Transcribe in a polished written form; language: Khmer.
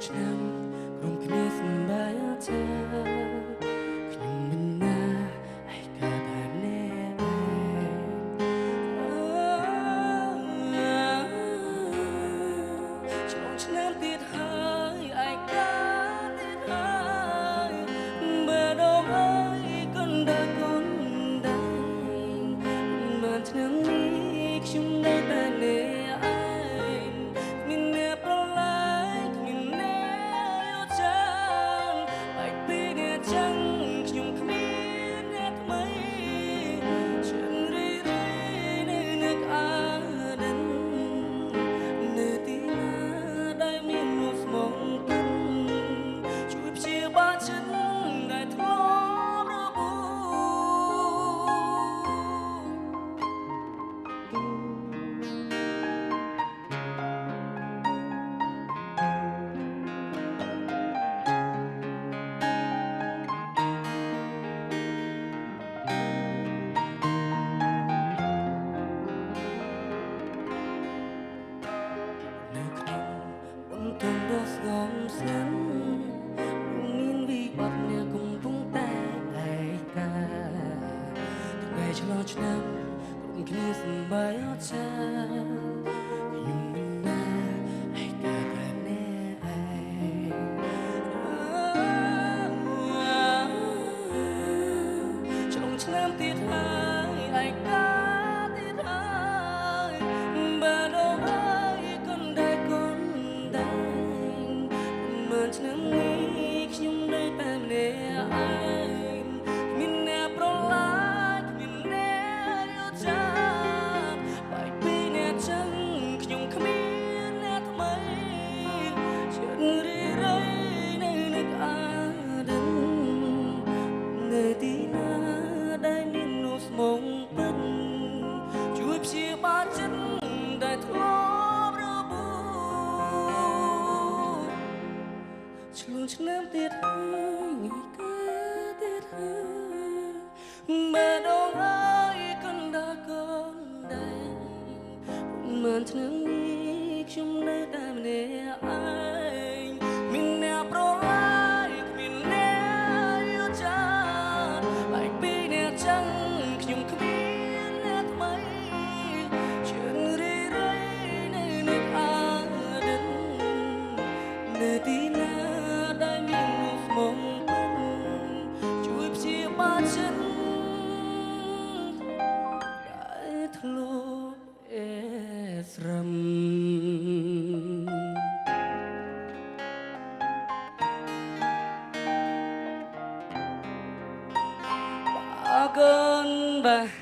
ឆ្នាំក្រុមគ្នាសម្បាយអើខ្ញុំមិនណាឲ្យកើតតែអ្នកឆ្លងឆ្នាំទៀតហើយឯកាទៀតហើយបើដងហើយកូនដើរកូនដែរមិនឆ្នាំនេះខ្ញុំនៅតែអ្នកស្ងំស្ងាត់មានវិបត្តិអ្នកកំពុងតែឯកាថ្ងៃឆ្លងឆ្នាំក្រុមគ្នាសម្បាយអត់ចាខ្ញុំមិនណាឯកាតែអ្នកឯងឆ្លងឆ្នាំទៀតហើយឯកាទៀតហើយបើដល់ហើយកូនដែរកូនដែរឆ្នាំនេះខ្ញុំនៅតែម្នាក់ឯងមានអ្នកប្រឡាយគ្មានអ្នកយល់ចាបែកពីអ្នកចឹងខ្ញុំគ្មានអ្នកថ្មីចិត្តរីរៃនៅនឹកអាដិននៅទីណាដែលមាននោះស្មងពិតជួយព្យាបាលចិត្តដែលធ្លាប់របួសឆ្លងឆ្នាំទៀតហើយថ្ងៃកើតទៀតហើយបើដងហើយកូនដើរកូនដែរមិនឆ្នាំនេះខ្ញុំនៅតែម្នាក់ឯងមានអ្នកប្រឡាយគ្មានអ្នកយល់ចាបែកពីអ្នកចឹងខ្ញុំគ្មានអ្នកថ្មីចិត្តរីរៃនៅនឹកអាដិននៅទីណាជួយព្យាបាលចិត្តដែលធ្លាប់ស្រឹមអរគុណបាទ